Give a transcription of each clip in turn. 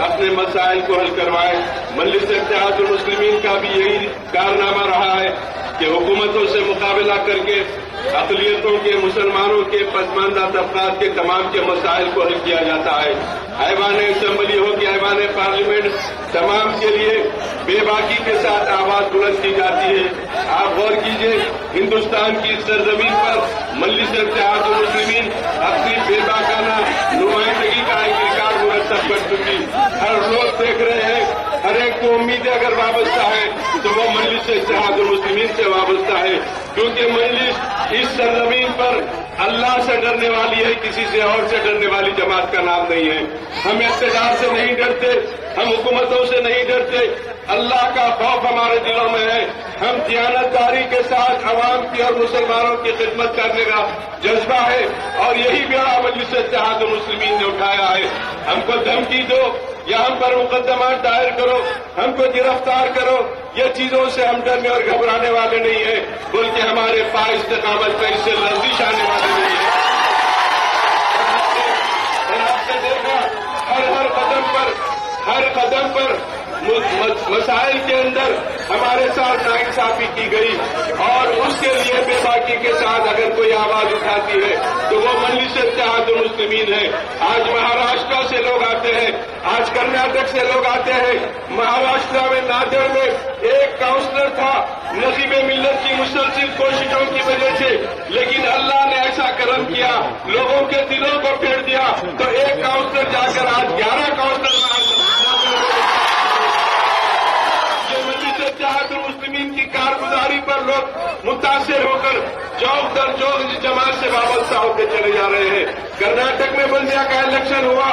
اپنے مسائل کو حل کروائے۔ مجلس اتحاد المسلمین کا بھی یہی کارنامہ رہا ہے کہ حکومتوں سے مقابلہ کر کے اقلیتوں کے، مسلمانوں کے، پسماندہ طبقات کے تمام کے مسائل کو حل کیا جاتا ہے۔ ایوان اسمبلی ہو کہ ایوان پارلیمنٹ، تمام کے لیے بے باکی کے ساتھ آواز بلند کی جاتی ہے۔ آپ غور کیجئے، ہندوستان کی سرزمین پر مجلس اتحاد المسلمین اپنی بے باکانہ نمائندگی کا ایک ریکارڈ مرتب کر چکی۔ ہر روز دیکھ رہے ہیں، ہر ایک کو امید اگر وابستہ ہے تو وہ مجلس اتحاد المسلمین سے وابستہ ہے، کیونکہ مجلس اس سرزمین پر اللہ سے ڈرنے والی ہے، کسی سے اور سے ڈرنے والی جماعت کا نام نہیں ہے۔ ہم اقتدار سے نہیں ڈرتے، ہم حکومتوں سے نہیں ڈرتے، اللہ کا خوف ہمارے دلوں میں ہے۔ ہم دیانتداری کے ساتھ عوام کی اور مسلمانوں کی خدمت کرنے کا جذبہ ہے، اور یہی بیڑا مجلس اتحاد المسلمین نے اٹھایا ہے۔ ہم کو دھمکی دو یا ہم پر مقدمات دائر کرو، ہم کو گرفتار کرو، یہ چیزوں سے ہم ڈرنے اور گھبرانے والے نہیں ہیں، بلکہ ہمارے پاس استقامت پہ اس سے لرزش آنے والے نہیں ہیں۔ آپ نے دیکھا ہر قدم پر مسائل کے اندر ہمارے ساتھ ناانصافی کی گئی، اور اس کے لیے بے باکی کے ساتھ اگر کوئی آواز اٹھاتی ہے تو وہ مجلس اتحاد المسلمین ہے۔ آج مہاراشٹر سے لوگ آتے ہیں، آج کرناٹک سے لوگ آتے ہیں۔ مہاراشٹر میں نادر میں ایک کاؤنسلر تھا، نقیب ملت کی مسلسل کوششوں کی وجہ سے، لیکن اللہ نے ایسا کرم کیا، لوگوں کے دلوں کو پھیر دیا، تو ایک کاؤنسلر جا کر آج 11 کاؤنسلر اتحاد المسلمین کی کارگزاری پر لوگ متاثر ہو کر چوک در چوک اس جماعت سے وابستہ ہوتے چلے جا رہے ہیں۔ کرناٹک میں بلدیہ کا الیکشن ہوا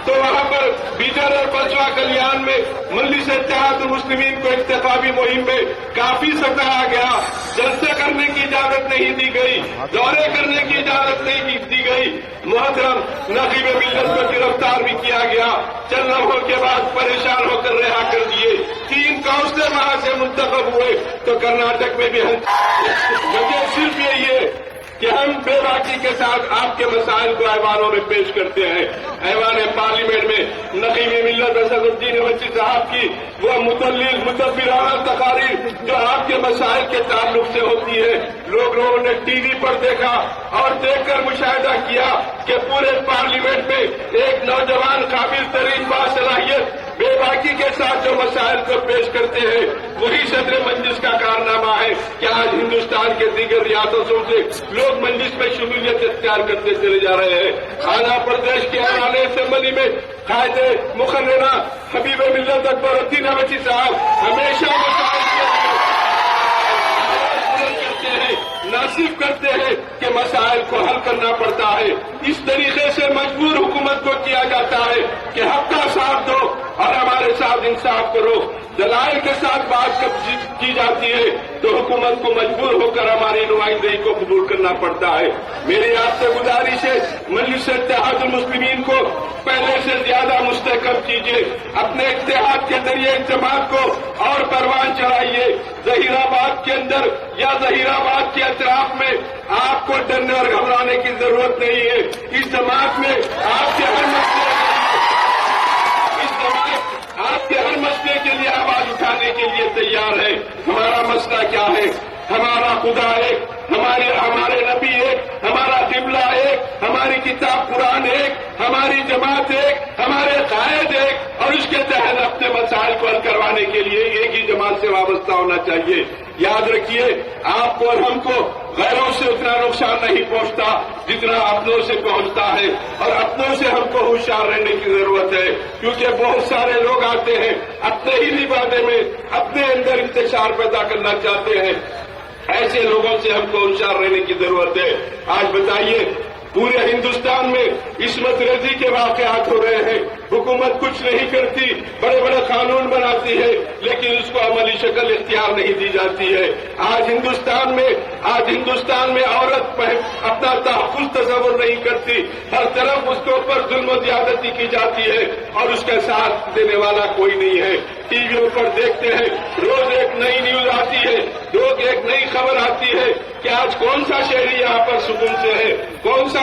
تو وہاں پر بیدر اور بسوا کلیان میں مجلس اتحاد المسلمین کو انتخابی مہم میں کافی ستایا گیا۔ جلسے کرنے کی اجازت نہیں دی گئی، دورے کرنے کی اجازت نہیں دی گئی۔ محترم نقیب ملت کو گرفتار بھی کیا گیا، چند لمحوں کے بعد پریشان ہو کر رہا کر دیے۔ 3 کاؤنسلر وہاں سے منتخب ہوئے، تو کرناٹک میں بھی وجہ صرف یہی ہے کہ ہم بے باکی کے ساتھ آپ کے مسائل کو ایوانوں میں پیش کرتے ہیں۔ ایوان پارلیمنٹ میں نقیب ملت اسد الدین اویسی صاحب کی وہ متبرانہ تقاریر جو آپ کے مسائل کے تعلق سے ہوتی ہے، لوگوں نے ٹی وی پر دیکھا اور دیکھ کر مشاہدہ کیا کہ پورے پارلیمنٹ میں ایک نوجوان قابل ترین باصلاحیت بے باکی کے ساتھ جو مسائل کو پیش کرتے ہیں، وہی صدر مجلس کا کارنامہ ہے کہ آج ہندوستان کے دیگر ریاستوں سے لوگ مجلس میں شمولیت اختیار کرتے چلے جا رہے ہیں۔ آندھرا پردیش کے ایوان اسمبلی میں قائد مقررہ حبیب ملت اکبر الدین اویسی صاحب ہمیشہ ناصف کرتے ہیں کہ مسائل کو حل کرنا پڑتا ہے۔ اس طریقے سے مجبور حکومت کو کیا جاتا ہے کہ حق کا ساتھ دو اور ہمارے ساتھ انصاف کرو۔ دلائل کے ساتھ بات کی جاتی ہے تو حکومت کو مجبور ہو کر ہماری نمائندگی کو قبول کرنا پڑتا ہے۔ میری آپ سے گزارش ہے، مجلس اتحاد المسلمین کو پہلے سے زیادہ مستحکم کیجیے، اپنے اتحاد کے ذریعے اجتماع کو اور پروان چڑھائیے۔ ظہیر آباد کے اندر یا ظہیر آباد کے اطراف میں آپ کو ڈرنے اور گھبرانے کی ضرورت نہیں ہے۔ اس جماعت میں آپ کے ہر مسئلے کے لیے آواز اٹھانے کے لیے تیار ہے۔ ہمارا مسئلہ کیا ہے؟ ہمارا خدا ایک، ہمارے نبی ایک، ہمارا قبلہ ایک، ہماری کتاب قرآن ایک، ہماری جماعت ایک، ہمارے قائد ایک، اور اس کے تحت اپنے مسائل کو حل کروانے کے لیے ایک ہی جماعت سے وابستہ ہونا چاہیے۔ یاد رکھیے، آپ کو اور ہم کو غیروں سے اتنا نقصان نہیں پہنچتا جتنا اپنوں سے پہنچتا ہے، اور اپنوں سے ہم کو ہوشیار رہنے کی ضرورت ہے، کیونکہ بہت سارے لوگ آتے ہیں اپنے ہی لبادے میں اپنے اندر انتشار پیدا کرنا چاہتے ہیں۔ ایسے لوگوں سے ہم کو ہوشیار رہنے کی ضرورت ہے۔ آج بتائیے، پورے ہندوستان میں عصمت ریزی کے واقعات ہو رہے ہیں، حکومت کچھ نہیں کرتی، بڑے بڑے قانون بناتی ہے، لیکن اس کو عملی شکل اختیار نہیں دی جاتی ہے۔ آج ہندوستان میں عورت اپنا تحفظ تصور نہیں کرتی، ہر طرف اس کے اوپر ظلم و زیادتی کی جاتی ہے، اور اس کا ساتھ دینے والا کوئی نہیں ہے۔ ٹی ویوں پر دیکھتے ہیں، روز ایک نئی نیوز آتی ہے، روز ایک نئی خبر آتی ہے کہ آج کون سا شہری یہاں پر سکون سے ہے، کون سا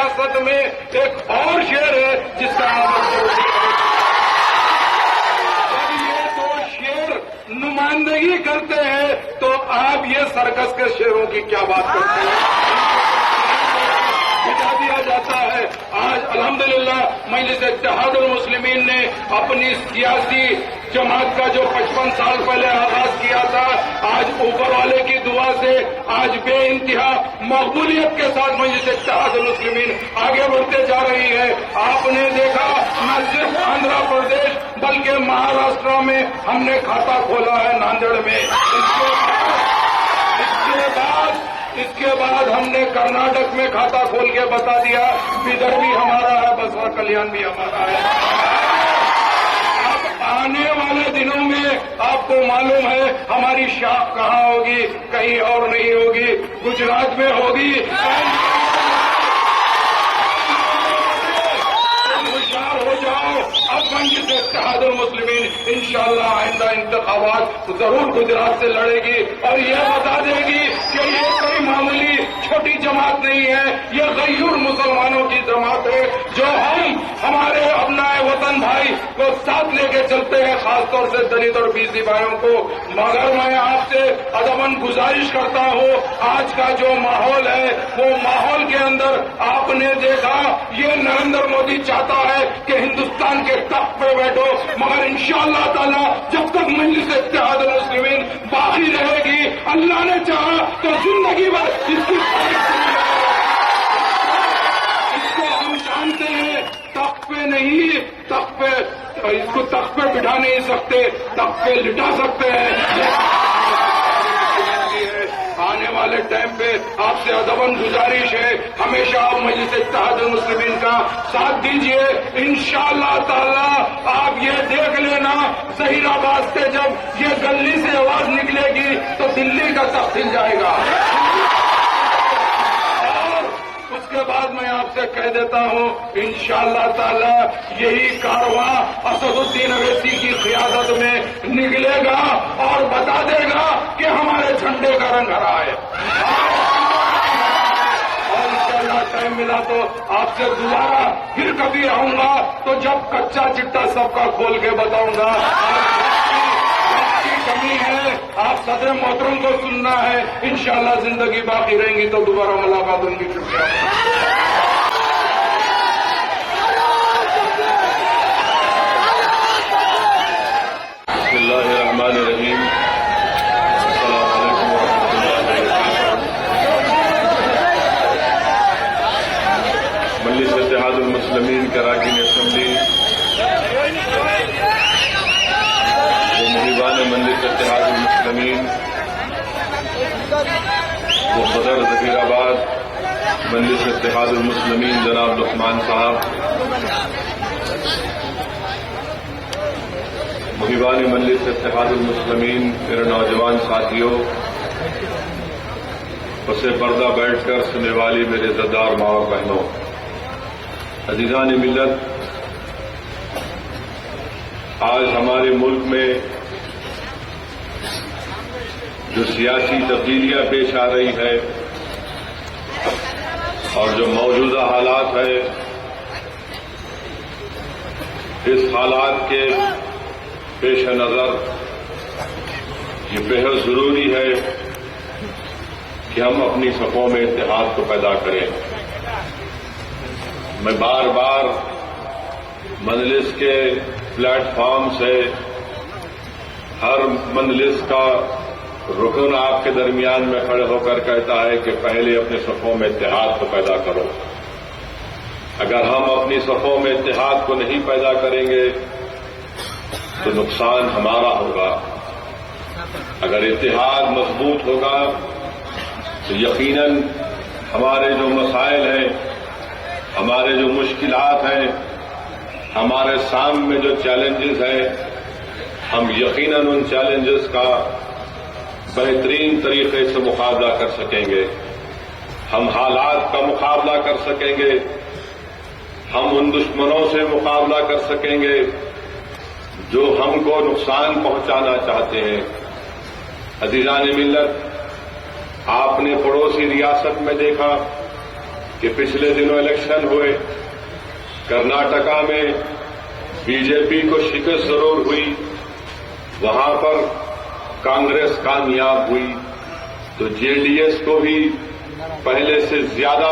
سیاست میں ایک اور شیر ہے جس کا جب یہ دو شیر نمائندگی کرتے ہیں تو آپ یہ سرکس کے شیروں کی کیا بات کرتے ہیں؟ بتا دیا جاتا ہے آج الحمدللہ مجلس اتحاد المسلمین نے اپنی سیاسی جماعت کا جو 55 سال پہلے آغاز کیا تھا آج اوپر والے کی دعا سے آج بے انتہا مقبولیت کے ساتھ مجلس اتحاد المسلمین آگے بڑھتے جا رہی ہے. آپ نے دیکھا نہ صرف آندھرا پردیش بلکہ مہاراشٹر میں ہم نے کھاتا کھولا ہے ناندیڑ میں. اس کے بعد ہم نے کرناٹک میں کھاتا کھول کے بتا دیا بیدر بھی ہمارا ہے, بسوا کلیان بھی ہمارا ہے. اب آنے والے دنوں میں آپ کو معلوم ہے ہماری شاخ کہاں ہوگی, کہیں اور نہیں ہوگی, گجرات میں ہوگی. ہوشیار ہو جاؤ, اب مجلس اتحاد المسلمین انشاءاللہ آئندہ انتخابات ضرور گجرات سے لڑے گی اور یہ بتا دے گی کہ یہ کوئی معمولی چھوٹی جماعت نہیں ہے, یہ غیور مسلمانوں کی جماعت ہے جو ہمارے ابنائے وطن بھائی کو ساتھ لے کے چلتے ہیں, خاص طور سے دلت اور بیسی بھائیوں کو. مگر میں آپ سے ادباً گزارش کرتا ہوں آج کا جو ماحول ہے وہ ماحول کے اندر آپ نے دیکھا یہ نریندر مودی چاہتا ہے کہ ہندوستان کے تخت پہ بیٹھو, مگر انشاءاللہ تعالی جب تک مجلس اتحاد المسلمین باقی رہے گی اللہ نے چاہا تو زندگی بھر اس کو ہم جانتے ہیں تخت پہ نہیں, تخت پہ اس کو تخت پہ بٹھا نہیں سکتے, تخت پہ لٹا سکتے ہیں. آنے والے ٹائم پہ آپ سے ادباً گزارش ہے ہمیشہ آپ مجلس اتحاد المسلمین کا ساتھ دیجیے. انشاءاللہ تعالی آپ یہ دیکھ لینا ظہیر آباد سے جب یہ گلی سے آواز نکلے گی تو دلی کا تخت ہل جائے گا. اس کے بعد میں آپ سے کہہ دیتا ہوں انشاءاللہ تعالی یہی کارواں اسد الدین اویسی کی قیادت میں نکلے گا اور بتا دے گا کہ ہمارے جھنڈے کا رنگ ہرا ہے. اور انشاءاللہ ٹائم ملا تو آپ سے دوبارہ پھر کبھی آؤں گا تو جب کچا چٹا سب کا کھول کے بتاؤں گا. کمی ہے آپ صدر محترم کو سننا ہے, انشاءاللہ زندگی باقی رہیں گی تو دوبارہ ملاقات ہوں گی. شکریہ. بسم اللہ الرحمن الرحیم. السلام علیکم ورحمۃ اللہ وبرکاتہ. مجلس اتحاد المسلمین کراچی اسمبلی مہیبان مجلس اتحاد المسلمین وہ صدر ظفیر آباد مجلس اتحاد المسلمین جناب لقمان صاحب, مہیبان مجلس اتحاد المسلمین میرے نوجوان ساتھیوں, پس پردہ بیٹھ کر سننے والی میرے زدار ماں اور بہنوں, عزیزان ملت, آج ہمارے ملک میں جو سیاسی تبدیلیاں پیش آ رہی ہے اور جو موجودہ حالات ہے, اس حالات کے پیش نظر یہ بہت ضروری ہے کہ ہم اپنی صفوں میں اتحاد کو پیدا کریں. میں بار بار مجلس کے پلیٹ فارم سے ہر مجلس کا رکن آپ کے درمیان میں کھڑے ہو کر کہتا ہے کہ پہلے اپنے صفوں میں اتحاد کو پیدا کرو. اگر ہم اپنی صفوں میں اتحاد کو نہیں پیدا کریں گے تو نقصان ہمارا ہوگا. اگر اتحاد مضبوط ہوگا تو یقیناً ہمارے جو مسائل ہیں, ہمارے جو مشکلات ہیں, ہمارے سامنے جو چیلنجز ہیں, ہم یقیناً ان چیلنجز کا بہترین طریقے سے مقابلہ کر سکیں گے. ہم حالات کا مقابلہ کر سکیں گے, ہم ان دشمنوں سے مقابلہ کر سکیں گے جو ہم کو نقصان پہنچانا چاہتے ہیں. عزیزان ملت, آپ نے پڑوسی ریاست میں دیکھا کہ پچھلے دنوں الیکشن ہوئے، کرناٹکا میں بی جے پی کو شکست ضرور ہوئی، وہاں پر کانگریس کامیاب ہوئی، تو جے ڈی ایس کو بھی پہلے سے زیادہ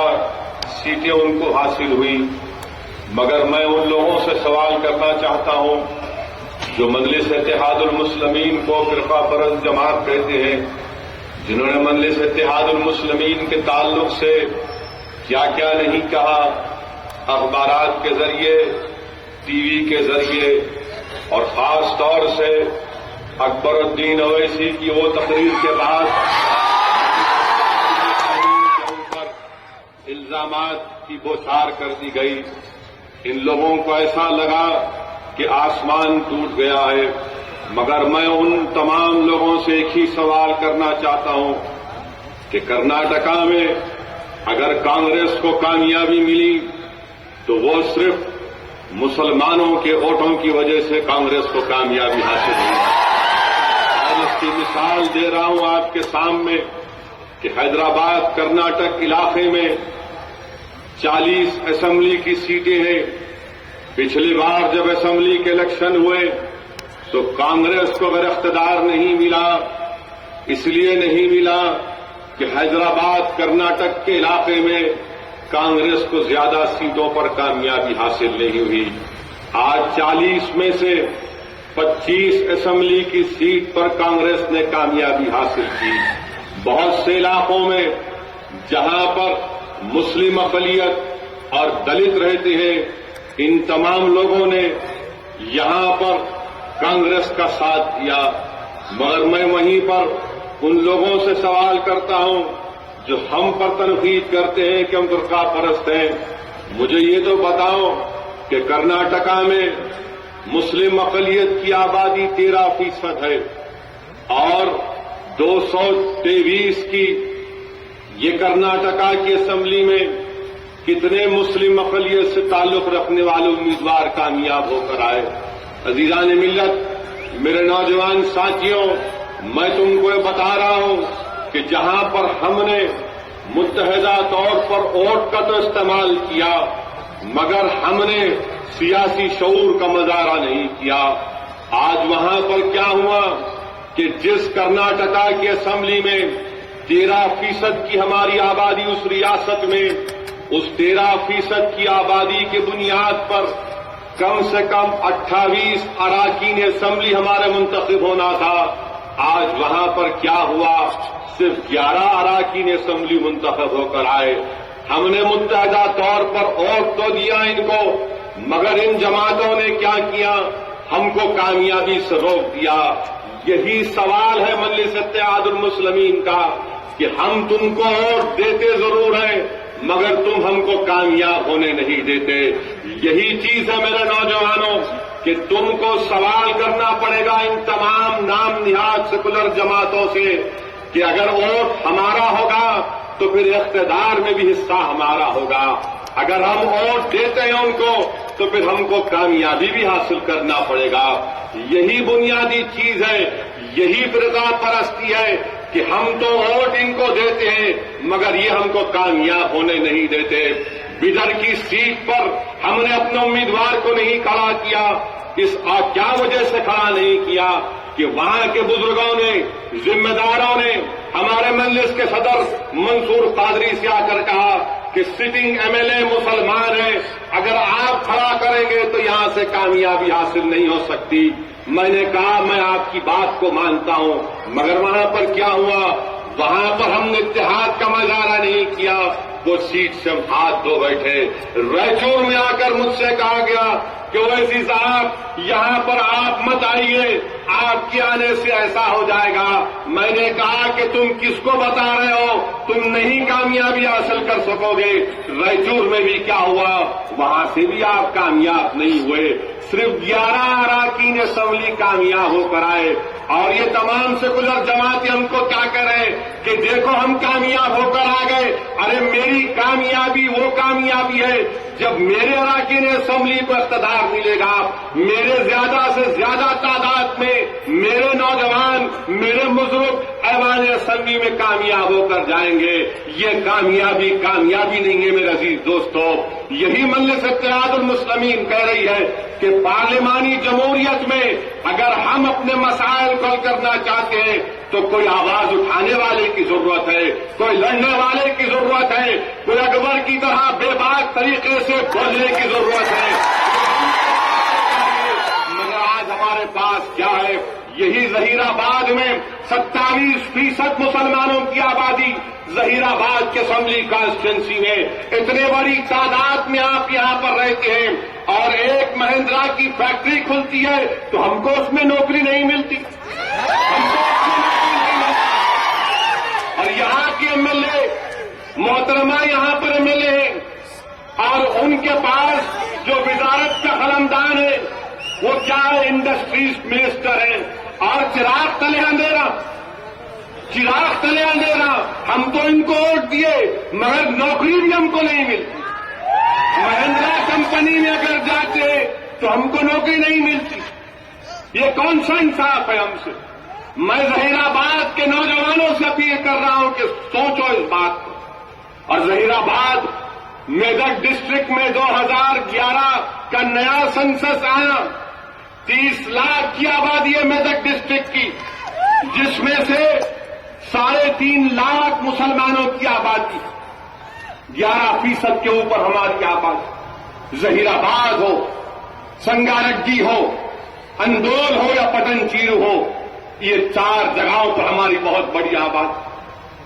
سیٹیں ان کو حاصل ہوئی۔ مگر میں ان لوگوں سے سوال کرنا چاہتا ہوں جو مجلس اتحاد المسلمین کو فرقہ پرست جماعت کہتے ہیں، جنہوں نے مجلس اتحاد المسلمین کے تعلق سے کیا کیا نہیں کہا، اخبارات کے ذریعے، ٹی وی کے ذریعے، اور خاص طور سے اکبر الدین اویسی کی وہ تقریر کے بعد الزامات کی بوچھار کر دی گئی۔ ان لوگوں کو ایسا لگا کہ آسمان ٹوٹ گیا ہے۔ مگر میں ان تمام لوگوں سے ایک ہی سوال کرنا چاہتا ہوں کہ کرناٹکا میں اگر کانگریس کو کامیابی ملی تو وہ صرف مسلمانوں کے ووٹوں کی وجہ سے کانگریس کو کامیابی حاصل ہوئی۔ اور اس کی مثال دے رہا ہوں آپ کے سامنے کہ حیدرآباد کرناٹک علاقے میں 40 اسمبلی کی سیٹیں ہیں۔ پچھلی بار جب اسمبلی کے الیکشن ہوئے تو کانگریس کو اگر اقتدار نہیں ملا، اس لیے نہیں ملا کہ حیدرآباد کرناٹک کے علاقے میں کانگریس کو زیادہ سیٹوں پر کامیابی حاصل نہیں ہوئی۔ آج 40 میں سے 25 اسمبلی کی سیٹ پر کانگریس نے کامیابی حاصل کی۔ بہت سے علاقوں میں جہاں پر مسلم اقلیت اور دلت رہتے ہیں، ان تمام لوگوں نے یہاں پر کانگریس کا ساتھ دیا۔ مگر میں وہیں پر ان لوگوں سے سوال کرتا ہوں جو ہم پر تنقید کرتے ہیں کہ ہم فرقہ پرست ہیں۔ مجھے یہ تو بتاؤ کہ کرناٹکا میں مسلم اقلیت کی آبادی 13% ہے اور 223 کی یہ کرناٹکا کی اسمبلی میں کتنے مسلم اقلیت سے تعلق رکھنے والے امیدوار کامیاب ہو کر آئے۔ عزیزان ملت، میرے نوجوان ساتھیوں، میں تم کو یہ بتا رہا ہوں کہ جہاں پر ہم نے متحدہ طور پر ووٹ کا تو استعمال کیا، مگر ہم نے سیاسی شعور کا مظاہرہ نہیں کیا۔ آج وہاں پر کیا ہوا کہ جس کرناٹکا کی اسمبلی میں 13% کی ہماری آبادی اس ریاست میں، اس 13% کی آبادی کی بنیاد پر کم سے کم 28 اراکین اسمبلی ہمارے منتخب ہونا تھا۔ آج وہاں پر کیا ہوا، صرف 11 اراکین اسمبلی منتخب ہو کر آئے۔ ہم نے متحدہ طور پر ووٹ تو دیا ان کو، مگر ان جماعتوں نے کیا کیا، ہم کو کامیابی سے روک دیا۔ یہی سوال ہے مجلس اتحاد المسلمین کا کہ ہم تم کو ووٹ دیتے ضرور ہیں مگر تم ہم کو کامیاب ہونے نہیں دیتے۔ یہی چیز ہے میرے نوجوانوں کہ تم کو سوال کرنا پڑے گا ان تمام نام نہاد سیکولر جماعتوں سے کہ اگر ووٹ ہمارا ہوگا تو پھر اقتدار میں بھی حصہ ہمارا ہوگا۔ اگر ہم ووٹ دیتے ہیں ان کو تو پھر ہم کو کامیابی بھی حاصل کرنا پڑے گا۔ یہی بنیادی چیز ہے، یہی فرقہ پرستی ہے کہ ہم تو ووٹ ان کو دیتے ہیں مگر یہ ہم کو کامیاب ہونے نہیں دیتے۔ بدر کی سیٹ پر ہم نے اپنے امیدوار کو نہیں کھڑا کیا، اس کیا وجہ سے کھڑا نہیں کیا کہ وہاں کے بزرگوں نے، ذمہ داروں نے، ہمارے مجلس کے صدر منصور قادری سے آ کر کہا کہ سٹنگ ایم ایل اے مسلمان ہے، اگر آپ کھڑا کریں گے تو یہاں سے کامیابی حاصل نہیں ہو سکتی۔ میں نے کہا میں آپ کی بات کو مانتا ہوں، مگر وہاں پر کیا ہوا، وہاں پر ہم نے اتحاد کا مظاہرہ نہیں کیا، وہ سیٹ سے ہم ہاتھ دھو بیٹھے۔ رائچور میں آ کر مجھ سے کہا گیا کہ اویسی صاحب یہاں پر آپ مت آئیے، آپ کے آنے سے ایسا ہو جائے گا۔ میں نے کہا کہ تم کس کو بتا رہے ہو، تم نہیں کامیابی حاصل کر سکو گے۔ رائچور میں بھی کیا ہوا، وہاں سے بھی آپ کامیاب نہیں ہوئے، صرف 11 اراکین اسمبلی کامیاب ہو کر آئے۔ اور یہ تمام سیکولر جماعتیں ہم کو کیا کریں کہ دیکھو ہم کامیاب ہو کر آ گئے۔ ارے میری کامیابی وہ کامیابی ہے جب میرے اراکین اسمبلی کو اقتدار ملے گا، میرے زیادہ سے زیادہ تعداد میں میرے نوجوان، میرے بزرگ ایوان اسمبلی میں کامیاب ہو کر جائیں گے۔ یہ کامیابی نہیں ہے میرے عزیز دوستو۔ یہی مجلس اتحاد المسلمین کہہ رہی ہے کہ پارلیمانی جمہوریت میں اگر ہم اپنے مسائل کو حل کرنا چاہتے ہیں تو کوئی آواز اٹھانے والے کی ضرورت ہے، کوئی لڑنے والے کی ضرورت ہے، کوئی اکبر کی طرح بے باک طریقے سے بولنے کی ضرورت ہے۔ مگر آج ہمارے پاس کیا ہے؟ یہی ظہیر آباد میں 27% مسلمانوں کی آبادی، ظہیر آباد کے اسمبلی کانسٹیچوئنسی میں اتنے بڑی تعداد میں آپ یہاں پر رہتے ہیں اور ایک مہندرا کی فیکٹری کھلتی ہے تو ہم کو اس میں نوکری نہیں ملتی، اور یہاں کے ایم ایل اے محترمہ یہاں پر ایم ایل اے ہیں اور ان کے پاس جو وزارت کا قلمدان ہے وہ کیا ہے؟ انڈسٹریز منسٹر ہیں، اور چراغ تلے اندھیرا ہم تو ان کو ووٹ دیے مگر نوکری بھی ہم کو نہیں ملتی۔ مہندرا کمپنی میں اگر جاتے تو ہم کو نوکری نہیں ملتی۔ یہ کون سا انصاف ہے ہم سے؟ میں ظہیر آباد کے نوجوانوں سے اپیل کر رہا ہوں کہ سوچو اس بات کو۔ اور ظہیر آباد میدک ڈسٹرکٹ میں 2011 کا نیا سنسس آیا، 30 لاکھ کی آبادی ہے میدک ڈسٹرکٹ کی، جس میں سے 3.5 لاکھ مسلمانوں کی آبادی، 11% کے اوپر ہماری آبادی۔ ظہیر آباد ہو، سنگارڈی ہو، اندول ہو یا پٹن چیرو ہو، یہ 4 جگہوں پر ہماری بہت بڑی آبادی۔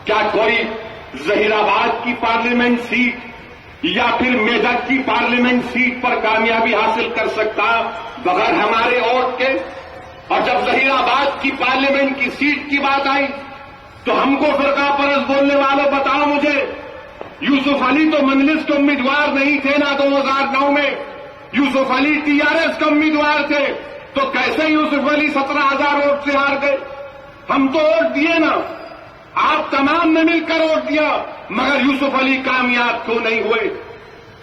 کیا کوئی ظہیر آباد کی پارلیمنٹ سیٹ یا پھر میدک کی پارلیمنٹ سیٹ پر کامیابی حاصل کر سکتا بغیر ہمارے ووٹ کے؟ اور جب ظہیر آباد کی پارلیمنٹ کی سیٹ کی بات آئی تو ہم کو فرقہ پرست بولنے والوں بتاؤ مجھے، یوسف علی تو مجلس کے امیدوار نہیں تھے نا 2009 میں، یوسف علی TRS کے امیدوار تھے، تو کیسے یوسف علی 17,000 ووٹ سے ہار گئے؟ ہم تو ووٹ دیے نا، آپ تمام نے مل کر ووٹ دیا، مگر یوسف علی کامیاب کیوں نہیں ہوئے؟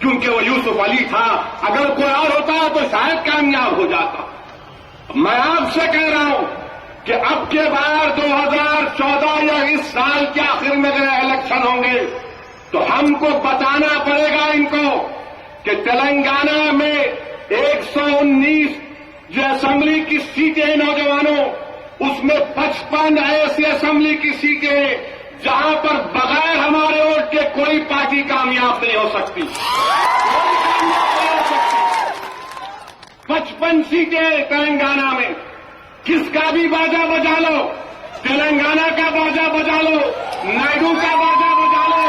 کیونکہ وہ یوسف علی تھا، اگر کوئی اور ہوتا تو شاید کامیاب ہو جاتا۔ میں آپ سے کہہ رہا ہوں کہ اب کے بار 2014 یا اس سال کے آخر میں اگر الیکشن ہوں گے تو ہم کو بتانا پڑے گا ان کو کہ تلنگانہ میں 119 جو اسمبلی کی سیٹیں ہیں نوجوانوں، اس میں 55 ایسی اسمبلی کی سیٹیں ہیں جہاں پر بغیر ہمارے ووٹ کے کوئی پارٹی کامیاب نہیں ہو سکتی۔ 55 سیٹیں تلنگانہ میں، کس کا بھی باجا بجا لو، تلنگانہ کا باجا بجا لو، نائیڈو کا باجا بجا لو،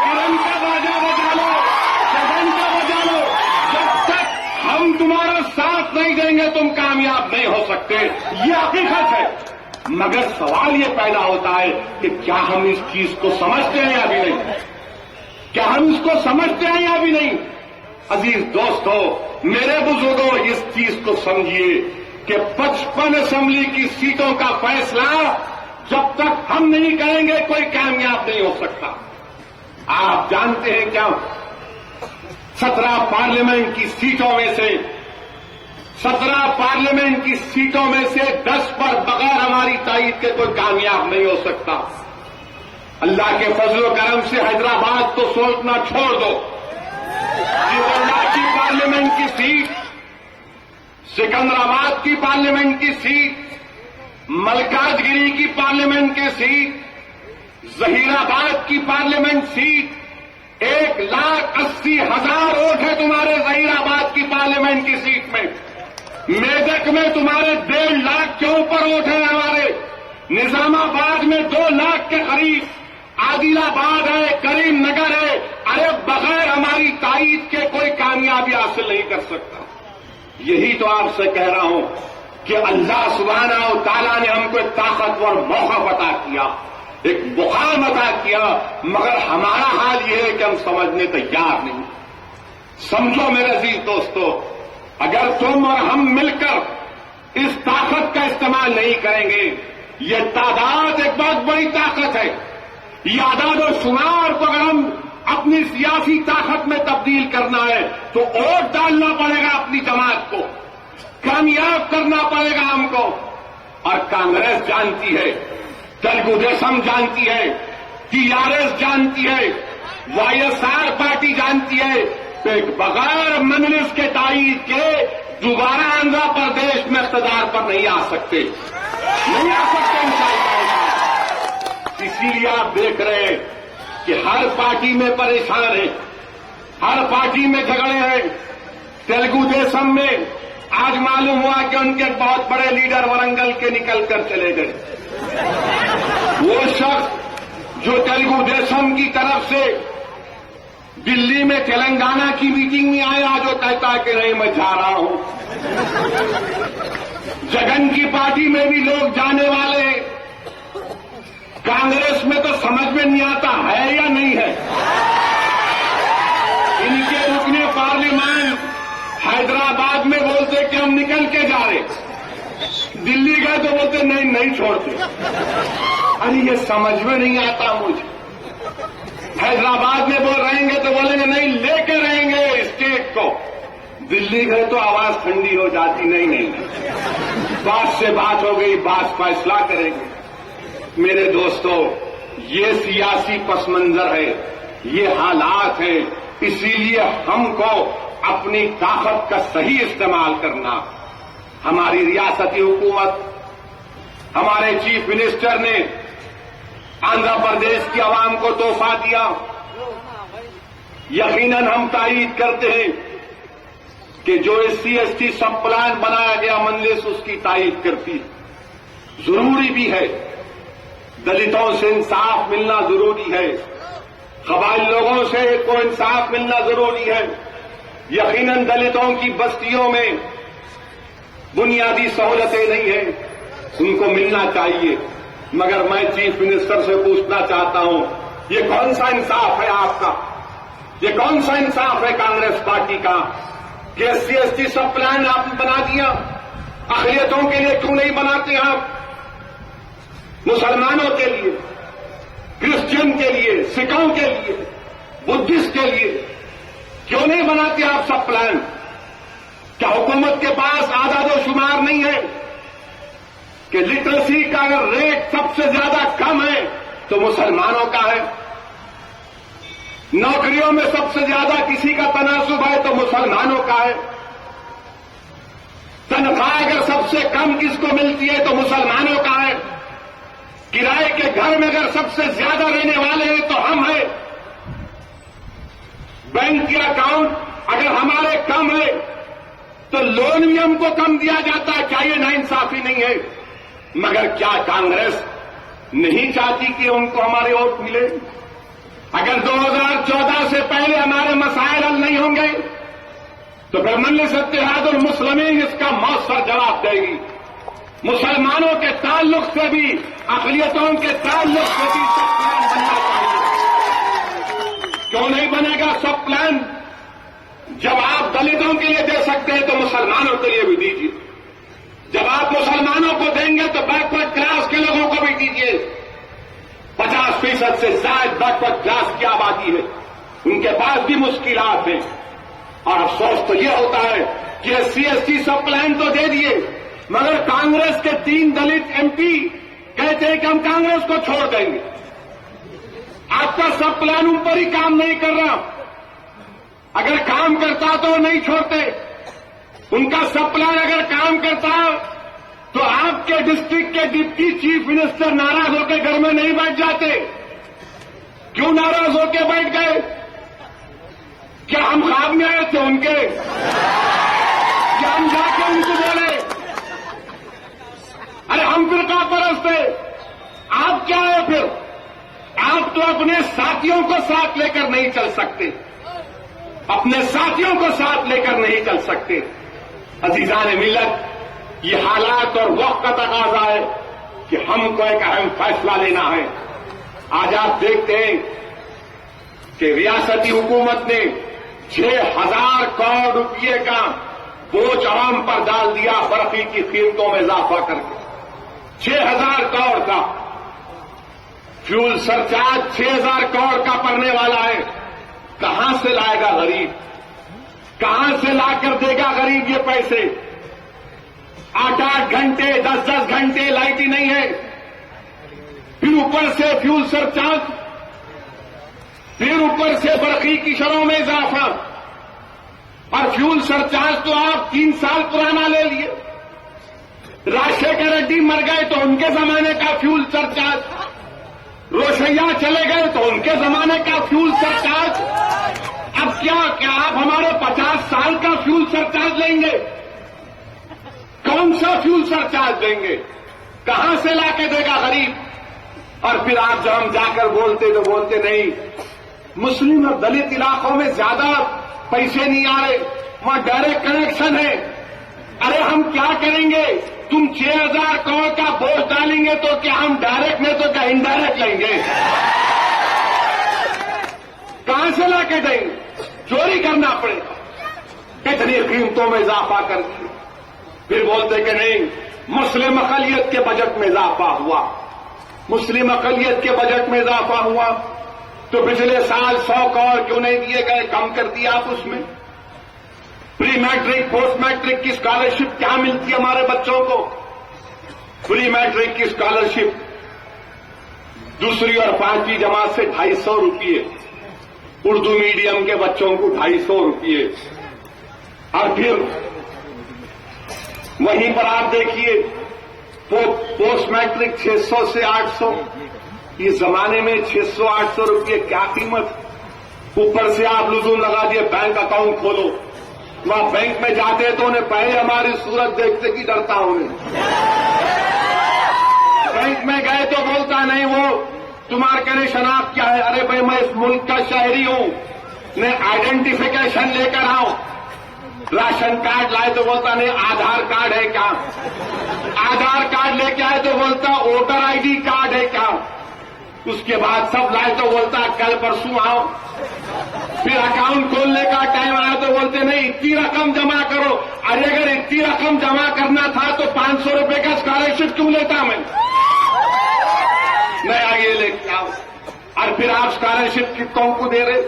کرن کا باجا بجا لو، جگن کا بجا لو، جب تک ہم تمہارا ساتھ نہیں دیں گے تم کامیاب نہیں ہو سکتے، یہ حقیقت ہے۔ مگر سوال یہ پیدا ہوتا ہے کہ کیا ہم اس چیز کو سمجھتے ہیں یا بھی نہیں؟ کیا ہم اس کو سمجھتے ہیں یا بھی نہیں؟ عزیز دوستو، میرے بزرگوں، اس چیز کو سمجھیے کہ 55 اسمبلی کی سیٹوں کا فیصلہ جب تک ہم نہیں کریں گے کوئی کامیاب نہیں ہو سکتا۔ آپ جانتے ہیں کیا 17 پارلیمنٹ کی سیٹوں میں سے 10 پر بغیر ہماری تائید کے کوئی کامیاب نہیں ہو سکتا۔ اللہ کے فضل و کرم سے حیدرآباد تو سوچنا چھوڑ دو، اللہ کی پارلیمنٹ کی سیٹ، سکندرآباد کی پارلیمنٹ کی سیٹ، ملکاج گری کی پارلیمنٹ کی سیٹ، ظہیر آباد کی پارلیمنٹ سیٹ، 1,80,000 ووٹ ہے تمہارے ظہیر آباد کی پارلیمنٹ کی سیٹ میں۔ میدک میں تمہارے 1.5 لاکھ کے اوپر ووٹ ہیں ہمارے، نظام آباد میں 2 لاکھ کے قریب، عادل آباد ہے، کریم نگر ہے، ارے بغیر ہماری تائید کے کوئی کامیابی حاصل نہیں کر سکتا۔ یہی تو آپ سے کہہ رہا ہوں کہ اللہ سبحانہ و تعالیٰ نے ہم کو ایک طاقتور موقع عطا کیا، ایک مقام عطا کیا، مگر ہمارا حال یہ ہے کہ ہم سمجھنے تیار نہیں۔ سمجھو میرے عزیز دوستو، اگر تم اور ہم مل کر اس طاقت کا استعمال نہیں کریں گے، یہ تعداد ایک بہت بڑی طاقت ہے، یہ اعداد و شمار کو اگر ہم اپنی سیاسی طاقت میں تبدیل کرنا ہے تو ووٹ ڈالنا پڑے گا اپنی جماعت کو، کامیاب کرنا پڑے گا ہم کو۔ اور کانگریس جانتی ہے، تلگو دیشم جانتی ہے، TRS جانتی ہے، YSR پارٹی جانتی ہے کہ بغیر مجلس کے تائید کے دوبارہ آندھرا پردیش میں اقتدار پر نہیں آ سکتے، نہیں آ سکتے انشاءاللہ۔ اسی لیے آپ دیکھ رہے ہیں کہ ہر پارٹی میں پریشان ہیں، ہر پارٹی میں جھگڑے ہیں۔ تلگو دیشم میں آج معلوم ہوا کہ ان کے بہت بڑے لیڈر ورنگل کے نکل کر چلے گئے۔ وہ شخص جو تلگو دیشم کی طرف سے دلی میں تلنگانہ کی میٹنگ میں آیا، جو کہتا ہے کہ نہیں میں جا رہا ہوں۔ جگن کی پارٹی میں بھی لوگ جانے والے ہیں، کانگریس میں تو سمجھ میں نہیں آتا ہے یا نہیں ہے۔ ان کے رکن پارلیمان حیدرآباد میں بولتے کہ ہم نکل کے جا رہے، دلی گئے تو بولتے نہیں چھوڑتے۔ ارے یہ سمجھ میں نہیں آتا مجھے۔ حیدرآباد میں بول رہیں گے تو بولیں گے نہیں لے کے رہیں گے اسٹیٹ کو، دلی گئے تو آواز ٹھنڈی ہو جاتی، نہیں بات سے بات ہو گئی، بات فیصلہ کریں گے۔ میرے دوستو، یہ سیاسی پس منظر ہے، یہ حالات ہیں، اسی لیے ہم کو اپنی طاقت کا صحیح استعمال کرنا۔ ہماری ریاستی حکومت، ہمارے چیف منسٹر نے آندھرا پردیش کی عوام کو تحفہ دیا، یقیناً ہم تائید کرتے ہیں کہ جو SC/ST سب پلان بنایا گیا مجلس اس کی تائید کرتی ہے، ضروری بھی ہے۔ دلتوں سے انصاف ملنا ضروری ہے، قبائل لوگوں سے کو انصاف ملنا ضروری ہے۔ یقیناً دلتوں کی بستیوں میں بنیادی سہولتیں نہیں ہیں، ان کو ملنا چاہیے، مگر میں چیف منسٹر سے پوچھنا چاہتا ہوں، یہ کون سا انصاف ہے آپ کا؟ یہ کون سا انصاف ہے کانگریس پارٹی کا کہ SC/ST سب پلان آپ نے بنا دیا؟ اقلیتوں کے لیے کیوں نہیں بناتے آپ؟ مسلمانوں کے لیے، کرسچن کے لیے، سکھوں کے لیے، بدھسٹ کے لیے کیوں نہیں بناتے آپ سب پلان؟ کیا حکومت کے پاس اعداد و شمار نہیں ہے کہ لٹریسی کا اگر ریٹ سب سے زیادہ کم ہے تو مسلمانوں کا ہے، نوکریوں میں سب سے زیادہ کسی کا تناسب ہے تو مسلمانوں کا ہے، تنخواہ اگر سب سے کم کس کو ملتی ہے تو مسلمانوں کا ہے، کرائے کے گھر میں اگر سب سے زیادہ رہنے والے ہیں تو ہم ہیں، بینک کے اکاؤنٹ اگر ہمارے کم ہے تو لون بھی ہم کو کم دیا جاتا ہے، کیا یہ ناانصافی نہیں ہے؟ مگر کیا کانگریس نہیں چاہتی کہ ان کو ہمارے ووٹ ملے؟ اگر 2014 سے پہلے ہمارے مسائل حل نہیں ہوں گے تو پھر مجلس اتحاد المسلمین اس کا مؤثر جواب دے گی۔ مسلمانوں کے تعلق سے بھی، اقلیتوں کے تعلق سے بھی سب پلان بننا چاہیے۔ کیوں نہیں بنے گا سب پلان؟ جب آپ دلتوں کے لیے دے سکتے ہیں تو مسلمانوں کے لیے بھی دیجیے، جب آپ مسلمانوں کو دیں گے تو بیکورڈ کلاس کے لوگوں کو بھی دیجیے۔ 50% سے زائد بیکورڈ کلاس کی آبادی ہے، ان کے پاس بھی مشکلات ہیں، اور افسوس تو یہ ہوتا ہے کہ SC/ST سب پلان تو دے دیے، مگر کانگریس کے 3 دلت MP کہتے ہیں کہ ہم کانگریس کو چھوڑ دیں گے۔ آپ کا سب پلان ان پر ہی کام نہیں کر رہا، اگر کام کرتا تو نہیں چھوڑتے، ان کا سب پلان اگر کام کرتا تو آپ کے ڈسٹرکٹ کے ڈپٹی چیف منسٹر ناراض ہو کے گھر میں نہیں بیٹھ جاتے۔ کیوں ناراض ہو کے بیٹھ گئے؟ کیا ہم خواب میں آئے تھے ان کے؟ کیا ہم جا کے ان کو بولے ارے ہم فرقہ پرست تھے؟ آپ کیا ہے پھر؟ آپ تو اپنے ساتھیوں کو ساتھ لے کر نہیں چل سکتے، اپنے ساتھیوں کو ساتھ لے کر نہیں چل سکتے۔ عزیزان ملت، یہ حالات اور وقت کا تقاضا ہے کہ ہم کو ایک اہم فیصلہ لینا ہے۔ آج آپ دیکھتے ہیں کہ ریاستی حکومت نے 6000 کروڑ روپئے کا بوجھ عوام پر ڈال دیا، برقی کی قیمتوں میں اضافہ کر کے 6000 کروڑ کا فیول سرچارج 6000 کروڑ کا پڑنے والا ہے، کہاں سے لائے گا غریب؟ کہاں سے لا کر دے گا غریب یہ پیسے؟ 8-8 گھنٹے 10-10 گھنٹے لائٹ ہی نہیں ہے، پھر اوپر سے فیول سرچارج، پھر اوپر سے برقی کی شرحوں میں اضافہ، اور فیول سرچارج تو آپ 3 سال پرانا لے لیے۔ راجشیکھر ریڈی مر گئے تو ان کے زمانے کا فیول سرچارج، روشیا چلے گئے تو ان کے زمانے کا فیول سرچارج۔ اب کیا آپ ہمارے 50 سال کا فیول سرچارج لیں گے؟ کون سا فیول سرچارج دیں گے؟ کہاں سے لا کے دے گا غریب؟ اور پھر آپ جب ہم جا کر بولتے تو بولتے نہیں، مسلم اور دلت علاقوں میں زیادہ پیسے نہیں آ رہے، وہاں ڈائریکٹ کنیکشن ہے۔ ارے ہم کیا کریں گے؟ تم 6,000 کروڑ کا بوجھ ڈالیں گے تو کیا ہم ڈائریکٹ نہیں تو کیا انڈائریکٹ لیں گے؟ کہاں سے لا کے دیں گے؟ چوری کرنا پڑے گا۔ اتنی قیمتوں میں اضافہ کر دیا، پھر بولتے کہ نہیں مسلم اقلیت کے بجٹ میں اضافہ ہوا، مسلم اقلیت کے بجٹ میں اضافہ ہوا تو پچھلے سال 100 کروڑ کیوں نہیں دیے گئے؟ کم کر دیا آپ اس میں۔ پری میٹرک پوسٹ میٹرک کی اسکالرشپ کیا ملتی ہے ہمارے بچوں کو؟ پری میٹرک کی اسکالرشپ 2ری اور 5ویں جماعت سے 250 روپئے، اردو میڈیم کے بچوں کو 250 روپئے، اور پھر وہیں پر آپ دیکھیے پوسٹ میٹرک 600 سے 800، اس زمانے میں 600-800 روپئے کیا قیمت؟ اوپر سے آپ لزوم لگا دیے بینک اکاؤنٹ کھولو، وہاں بینک میں جاتے تو انہیں پہلے ہماری صورت دیکھتے کہ ڈرتا انہیں۔ بینک میں گئے تو بولتا نہیں وہ تمہارا کہنے شناخت کیا ہے؟ ارے بھائی میں اس ملک کا شہری ہوں، میں آئیڈینٹیفیکیشن لے کر آؤں۔ راشن کارڈ لائے تو بولتا نہیں آدھار کارڈ ہے کیا؟ آدھار کارڈ لے کے آئے تو بولتا ووٹر آئی ڈی کارڈ ہے کیا؟ اس کے بعد سب لائے تو بولتا کل پرسوں آؤ۔ پھر اکاؤنٹ کھولنے کا ٹائم آیا تو بولتے نہیں اتنی رقم جمع کرو۔ ارے اگر اتنی رقم جمع کرنا تھا تو 500 روپے کا اسکالرشپ کیوں لیتا میں آگے لے کے آؤ۔ اور پھر آپ اسکالرشپ کتنوں کو دے رہے؟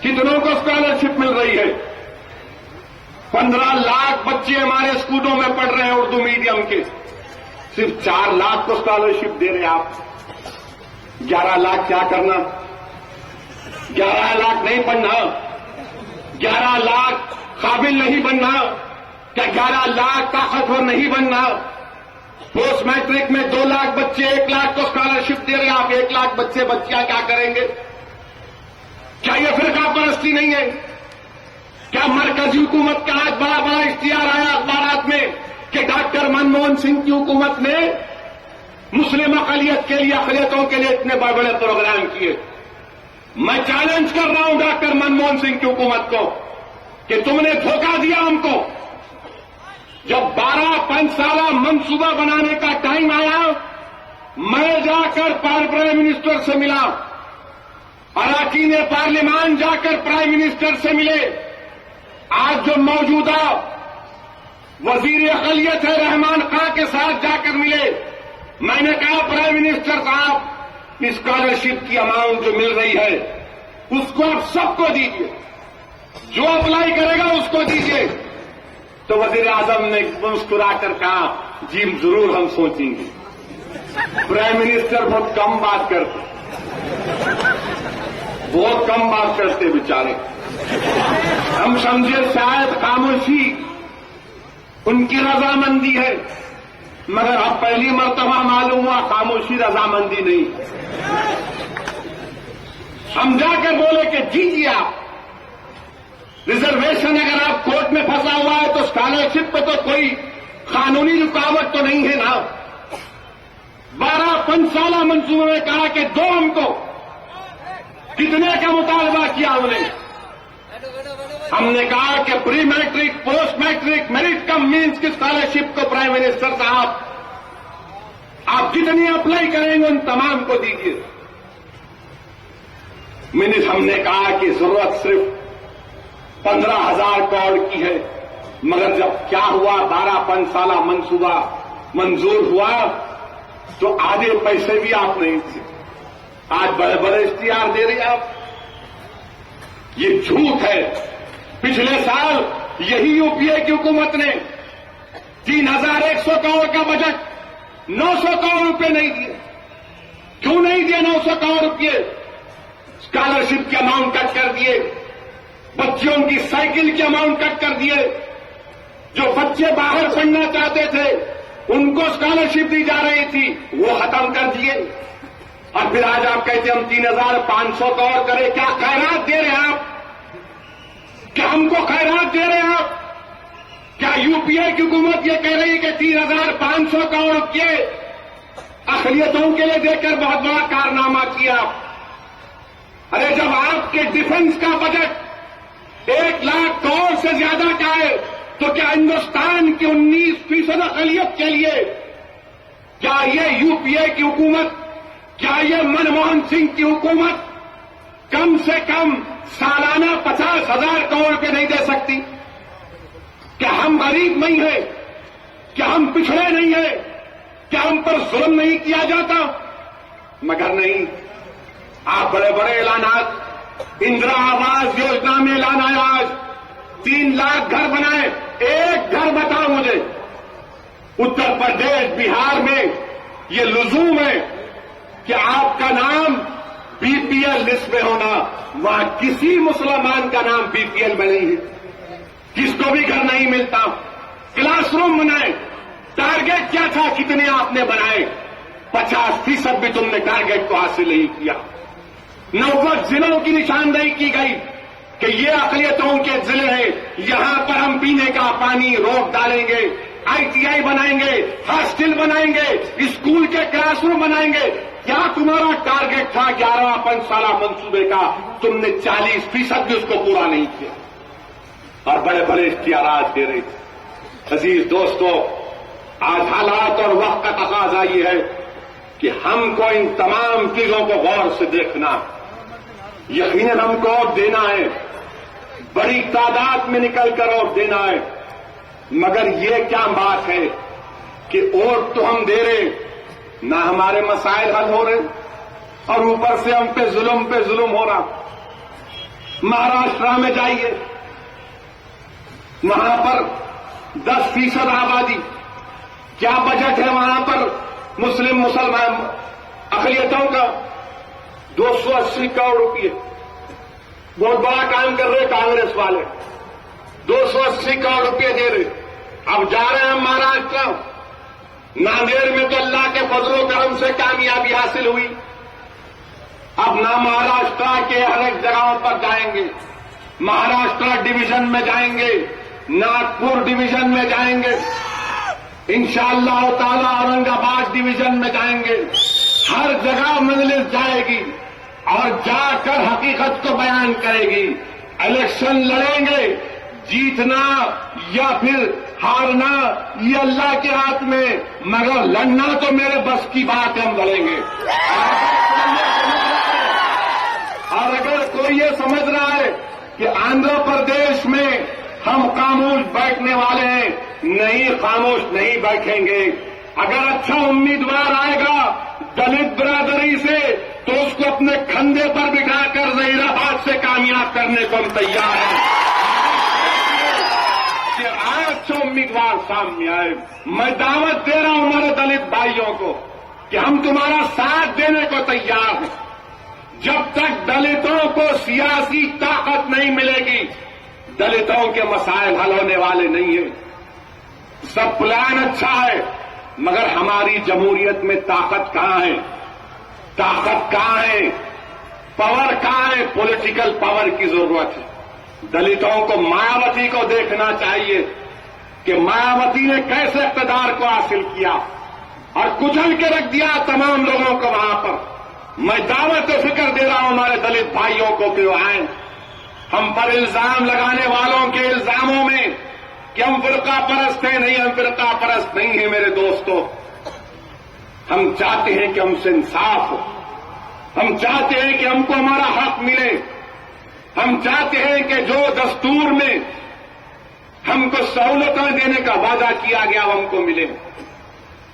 کتنوں کو اسکالرشپ مل رہی ہے؟ 15 لاکھ بچے ہمارے اسکولوں میں پڑھ رہے ہیں اردو میڈیم کے، صرف 4 لاکھ کو اسکالرشپ دے رہے آپ۔ 11 لاکھ کیا کرنا؟ 11 لاکھ نہیں پڑھنا، 11 لاکھ قابل نہیں بننا، کیا 11 لاکھ طاقتور نہیں بننا؟ پوسٹ میٹرک میں 2 لاکھ بچے 1 لاکھ کو اسکالرشپ دے رہے ہیں آپ، 1 لاکھ بچے بچیاں کیا کریں گے؟ کیا یہ فرقہ پرستی نہیں ہے؟ کیا مرکزی حکومت کا آج بڑا بڑا اشتہار آیا اخبارات میں کہ ڈاکٹر منموہن سنگھ کی حکومت نے مسلم اقلیت کے لیے اقلیتوں کے لیے اتنے بڑے بڑے پروگرام کیے؟ میں چیلنج کر رہا ہوں ڈاکٹر منموہن سنگھ کی حکومت کو کہ تم نے دھوکہ دیا ہم کو۔ جب 12 سالہ منصوبہ بنانے کا ٹائم آیا، میں جا کر پرائم منسٹر سے ملا، اراکین پارلیمان جا کر پرائم منسٹر سے ملے۔ آج جو موجودہ وزیر اقلیت ہے رحمان خان کے ساتھ جا کر ملے، میں نے کہا پرائم منسٹر صاحب اسکالرشپ کی اماؤنٹ جو مل رہی ہے اس کو آپ سب کو دیجیے، جو اپلائی کرے گا اس کو دیجیے۔ تو وزیر اعظم نے مسکرا کر کہا جی ضرور ہم سوچیں گے۔ پرائم منسٹر بہت کم بات کرتے، بہت کم بات کرتے بیچارے۔ ہم سمجھے شاید خاموشی ان کی رضامندی ہے، مگر اب پہلی مرتبہ معلوم ہوا خاموشی رضامندی نہیں۔ ہم جا کر بولے کہ جیجیے آپ، ریزرویشن اگر آپ کورٹ میں پھنسا ہوا ہے تو اسکالرشپ پہ تو کوئی قانونی رکاوٹ تو نہیں ہے نا۔ 12 سالہ منصوبے میں کہا کہ دو ہم کو، کتنے کا مطالبہ کیا ہم نے؟ ہم نے کہا کہ پری میٹرک پوسٹ میٹرک میرٹ کم مینس کی اسکالرشپ کو پرائم منسٹر صاحب آپ جتنی اپلائی کریں گے ان تمام کو دیجیے۔ ہم نے کہا کہ ضرورت صرف 15,000 کروڑ کی ہے، مگر جب کیا ہوا 12 سالہ منصوبہ منظور ہوا تو آدھے پیسے بھی آپ نہیں تھے۔ آج بڑے بڑے اشتہار دے رہے آپ، یہ جھوٹ ہے. پچھلے سال یہی یو پی اے کی حکومت نے 3100 کروڑ کا بجٹ 900 کروڑ روپے نہیں دیے. کیوں نہیں دیے 900 کروڑ روپے؟ اسکالرشپ کے اماؤنٹ کٹ کر دیے, بچوں کی سائیکل کے اماؤنٹ کٹ کر دیے, جو بچے باہر پڑھنا چاہتے تھے ان کو اسکالرشپ دی جا رہی تھی وہ ختم کر دیے. اور پھر آج آپ کہتے ہیں ہم 3500 کروڑ کریں. کیا خیرات دے رہے ہیں آپ؟ کیا ہم کو خیرات دے رہے ہیں آپ؟ کیا یو پی اے کی حکومت یہ کہہ رہی ہے کہ 3500 کروڑ روپے اقلیتوں کے لیے دے کر بہت بڑا کارنامہ کیا؟ ارے جب آپ کے ڈیفنس کا بجٹ 1 لاکھ کروڑ سے زیادہ کا ہے تو کیا ہندوستان کی 19% اقلیت کے لیے کیا یہ یو پی اے کی حکومت, کیا یہ منموہن سنگھ کی حکومت کم سے کم سالانہ 50,000 کروڑ روپے نہیں دے سکتی؟ کیا ہم غریب نہیں ہیں؟ کیا ہم پچھڑے نہیں ہیں؟ کیا ہم پر ظلم نہیں کیا جاتا؟ مگر نہیں. آپ بڑے بڑے اعلانات, اندرا آواس یوجنا میں اعلان آیا آج 3 لاکھ گھر بنائے. ایک گھر بتاؤ مجھے اتر پردیش بہار میں یہ لزوم ہے کہ آپ کا نام بی پی ایل لسٹ میں ہونا. وہاں کسی مسلمان کا نام بی پی ایل میں نہیں ہے. کس کو بھی گھر نہیں ملتا. کلاس روم بنائے. ٹارگیٹ کیا تھا؟ کتنے آپ نے بنائے؟ 50% بھی تم نے ٹارگیٹ کو حاصل نہیں کیا. 90 ضلعوں کی نشاندہی کی گئی کہ یہ اقلیتوں کے ضلع ہیں, یہاں پر ہم پینے کا پانی روک ڈالیں گے, آئی ٹی آئی بنائیں گے, ہاسٹل بنائیں گے, اسکول کے کلاس روم بنائیں گے. کیا تمہارا ٹارگیٹ تھا 11 5 سالہ منصوبے کا؟ تم نے 40% بھی اس کو پورا نہیں کیا اور بڑے بڑے اختیارات دے رہے تھے. عزیز دوستو, آج حالات اور وقت کا تقاضا یہ ہے کہ ہم کو ان تمام چیزوں کو غور سے دیکھنا. یقیناً ہم کو ووٹ دینا ہے, بڑی تعداد میں نکل کر ووٹ دینا ہے, مگر یہ کیا بات ہے کہ ووٹ تو ہم دے رہے, نہ ہمارے مسائل حل ہو رہے اور اوپر سے ہم پہ ظلم ہو رہا. مہاراشٹر میں جائیے, وہاں پر 10% آبادی, کیا بجٹ ہے وہاں پر مسلمان اقلیتوں کا؟ 280 کروڑ روپے. بہت بڑا کام کر رہے کانگریس والے, 280 کروڑ روپے دے رہے. اب جا رہے ہیں مہاراشٹر, ناندیڑ میں تو اللہ کے فضل و کرم سے کامیابی حاصل ہوئی. اب نہ مہاراشٹر کے ہر ایک جگہوں پر جائیں گے, مہاراشٹر ڈویژن میں جائیں گے, ناگپور ڈویژن میں جائیں گے, انشاءاللہ تعالی اورنگ آباد ڈویژن میں جائیں گے. ہر جگہ مجلس جائے گی اور جا کر حقیقت کو بیان کرے گی. الیکشن لڑیں گے, جیتنا یا پھر ہارنا یہ اللہ کے ہاتھ میں, مگر لڑنا تو میرے بس کی بات ہے, ہم لڑیں گے. اور اگر کوئی یہ سمجھ رہا ہے کہ آندھرا پردیش میں ہم خاموش بیٹھنے والے ہیں, نہیں, خاموش نہیں بیٹھیں گے. اگر اچھا امیدوار آئے گا دلت برادری سے تو اس کو اپنے کندھے پر بٹھا کر ظہیر آباد سے کامیاب کرنے کو ہم تیار ہیں. کہ آئے اچھا امیدوار سامنے آئے. میں دعوت دے رہا ہوں ہمارے دلت بھائیوں کو کہ ہم تمہارا ساتھ دینے کو تیار ہیں. جب تک دلتوں کو سیاسی طاقت نہیں ملے گی دلتوں کے مسائل حل ہونے والے نہیں ہیں. سب پلان اچھا ہے مگر ہماری جمہوریت میں طاقت کہاں ہے؟ طاقت کہاں ہے؟ پاور کہاں ہے؟ پولیٹیکل پاور کی ضرورت ہے. دلتوں کو مایاوتی کو دیکھنا چاہیے کہ مایاوتی نے کیسے اقتدار کو حاصل کیا اور کچل کے رکھ دیا تمام لوگوں کو وہاں پر. میں دعوت فکر دے رہا ہوں ہمارے دلت بھائیوں کو کہ وہ آئیں. ہم پر الزام لگانے والوں کے الزاموں میں کہ ہم فرقہ پرست ہیں, نہیں, ہم فرقہ پرست نہیں ہیں میرے دوستو. ہم چاہتے ہیں کہ ہم سے انصاف ہو, ہم چاہتے ہیں کہ ہم کو ہمارا حق ملے, ہم چاہتے ہیں کہ جو دستور میں ہم کو سہولتیں دینے کا وعدہ کیا گیا وہ ہم کو ملے.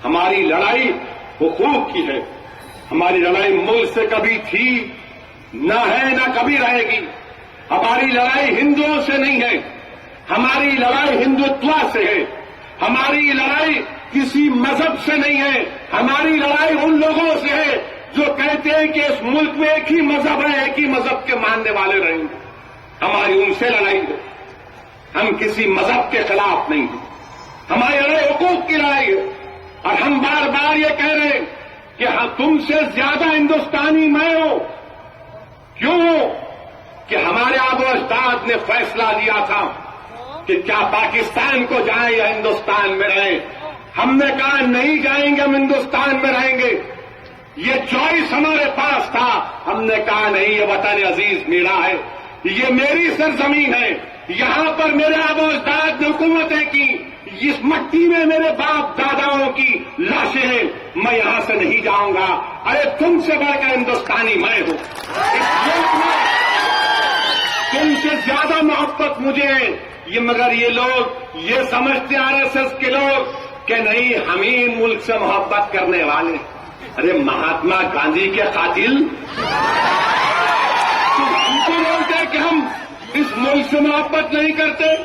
ہماری لڑائی حقوق کی ہے, ہماری لڑائی ملک سے کبھی تھی, نہ ہے, نہ کبھی رہے گی. ہماری لڑائی ہندوؤں سے نہیں ہے، ہماری لڑائی ہندوتوا سے ہے، ہماری لڑائی کسی مذہب سے نہیں ہے، ہماری لڑائی ان لوگوں سے ہے جو کہتے ہیں کہ اس ملک میں ایک ہی مذہب ہے، ایک ہی مذہب کے ماننے والے رہیں گے۔ ہماری ان سے لڑائی ہے، ہم کسی مذہب کے خلاف نہیں ہیں، ہماری لڑائی حقوق کی لڑائی ہے۔ اور ہم بار بار یہ کہہ رہے ہیں کہ تم سے زیادہ ہندوستانی میں ہوں۔ کیوں؟ کہ ہمارے آبا و اجداد نے فیصلہ لیا تھا کہ کیا پاکستان کو جائیں یا ہندوستان میں رہیں۔ ہم نے کہا نہیں جائیں گے، ہم ہندوستان میں رہیں گے۔ یہ چوائس ہمارے پاس تھا، ہم نے کہا نہیں، یہ وطن عزیز میرا ہے، یہ میری سرزمین ہے، یہاں پر میرے آبا و اجداد نے حکومتیں کی، اس مٹی میں میرے باپ داداؤں کی لاشیں ہیں، میں یہاں سے نہیں جاؤں گا۔ ارے تم سے بڑھ کر ہندوستانی میں ہوں، اس ملک میں تم سے زیادہ محبت مجھے ہے۔ یہ مگر یہ لوگ یہ سمجھتے RSS کے لوگ کہ نہیں، ہم ہی ملک سے محبت کرنے والے۔ ارے مہاتما گاندھی کے قاتل تو ہم کو بولتے کہ ہم اس ملک سے محبت نہیں کرتے۔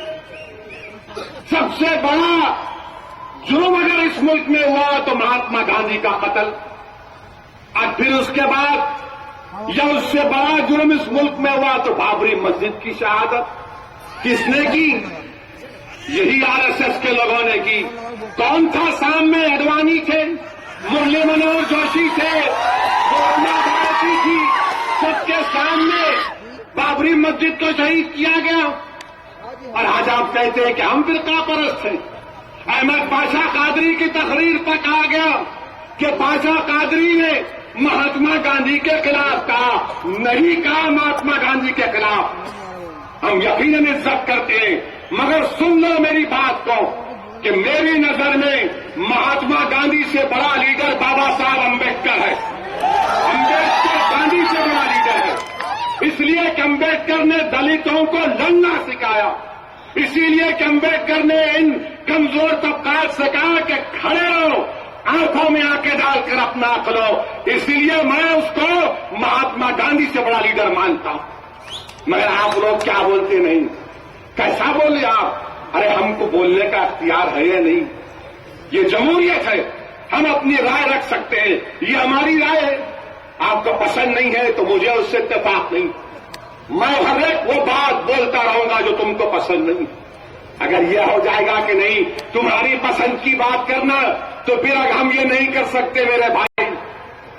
سب سے بڑا جرم اگر اس ملک میں ہوا تو مہاتما گاندھی کا قتل، اور پھر اس کے بعد یا اس سے بڑا جرم اس ملک میں ہوا تو بابری مسجد کی شہادت کس نے کی؟ یہی RSS کے لوگوں نے کی۔ کون تھا سامنے؟ اڈوانی تھے، مرلی منوہر جوشی تھے، سورنا بھارتی تھی، سب کے سامنے بابری مسجد کو شہید کیا گیا۔ اور آج آپ کہتے ہیں کہ ہم فرقہ پرست ہیں۔ احمد پاشا قادری کی تقریر پر کہا گیا کہ پاشا قادری نے مہاتما گاندھی کے خلاف کہا، نہیں کہا مہاتما گاندھی کے خلاف۔ ہم یقیناً عزت کرتے ہیں، مگر سن لو میری بات کو کہ میری نظر میں مہاتما گاندھی سے بڑا لیڈر بابا صاحب امبیڈکر ہے۔ امبیڈکر گاندھی سے بڑا لیڈر ہے، اس لیے کہ امبیڈکر نے دلتوں کو لڑنا سکھایا، اسی لیے کہ امبیڈکر نے ان کمزور طبقات سے کہا کہ کھڑے رہو، آنکھوں میں آنکھیں ڈال کر اپنا کھلو۔ اسی لیے میں اس کو مہاتما گاندھی سے بڑا لیڈر مانتا ہوں۔ مگر آپ لوگ کیا بولتے نہیں؟ کیسا بولے آپ؟ ارے ہم کو بولنے کا اختیار ہے یا نہیں؟ یہ جمہوریت ہے، ہم اپنی رائے رکھ سکتے ہیں، یہ ہماری رائے ہے۔ آپ کو پسند نہیں ہے تو مجھے اس سے اتفاق نہیں، میں ہر ایک وہ بات بولتا رہوں گا جو تم کو پسند نہیں۔ اگر یہ ہو جائے گا کہ نہیں تمہاری پسند کی بات کرنا، تو پھر ہم یہ نہیں کر سکتے میرے بھائی۔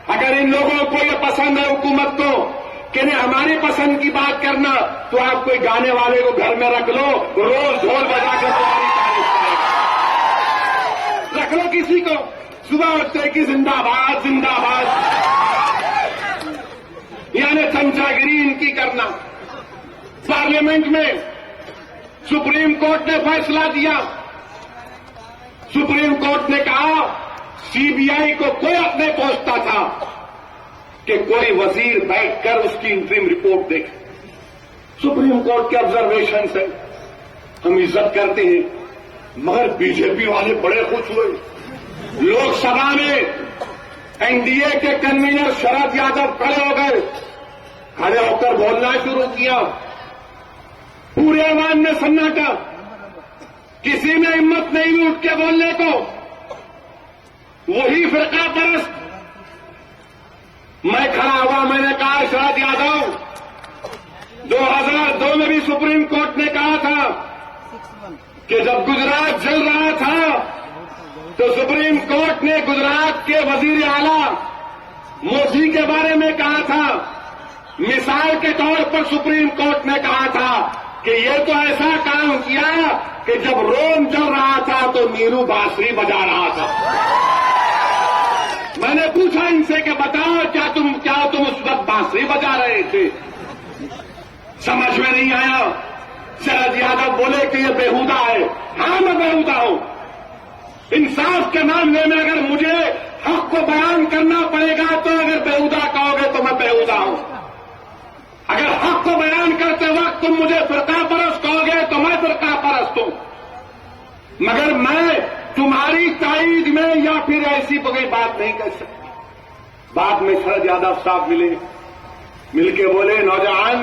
اگر ان لوگوں کو یہ پسند ہے حکومت کو کہ نہیں ہماری پسند کی بات کرنا، تو آپ کوئی گانے والے کو گھر میں رکھ لو، روز ڈھول بجا کر تمہاری تعریف کرے گا۔ رکھ لو کسی کو، صبح اٹھتے کہ زندہ باد زندہ باد، یعنی چمچا گیری ان کی کرنا۔ پارلیمنٹ میں سپریم کورٹ نے فیصلہ دیا، سپریم کورٹ نے کہا CBI کو کوئی اپنے پوچھتا تھا کہ کوئی وزیر بیٹھ کر اس کی انٹریم رپورٹ دیکھے۔ سپریم کورٹ کے آبزرویشن سے ہم عزت کرتے ہیں، مگر BJP والے بڑے خوش ہوئے۔ لوک سبھا میں NDA کے کنوینر شرد یادو کھڑے ہو گئے، کھڑے ہو کر بولنا شروع کیا، پورے ایوان میں سناٹا، کسی میں ہمت نہیں ہوئی اٹھ کے بولنے کو۔ وہی فرقہ پرست، میں کھڑا ہوا، میں نے کہا شرد یادو 2002 میں بھی سپریم کورٹ نے کہا تھا کہ جب گجرات جل رہا تھا تو سپریم کورٹ نے گجرات کے وزیر اعلیٰ موسی کے بارے میں کہا تھا، مثال کے طور پر سپریم کورٹ نے کہا تھا کہ یہ تو ایسا کام کیا کہ جب روم چل رہا تھا تو نیرو بانسری بجا رہا تھا۔ میں نے پوچھا ان سے کہ بتاؤ کیا تم اس وقت بانسری بجا رہے تھے؟ سمجھ میں نہیں آیا۔ شرد یادو بولے کہ یہ بےہودہ ہے۔ ہاں میں بےہودہ ہوں، انصاف کے معاملے میں اگر مجھے حق کو بیان کرنا پڑے گا تو اگر بےہودہ کہو گے تو میں بےہودہ ہوں، اگر حق کو بیان کرتے وقت تم مجھے فرقہ پرست کہو گے تو میں فرقہ پرست ہوں، مگر میں تمہاری تائید میں یا پھر ایسی کوئی بات نہیں کر سکتی۔ بعد میں شرد یادو صاحب ملے، مل کے بولے نوجوان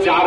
4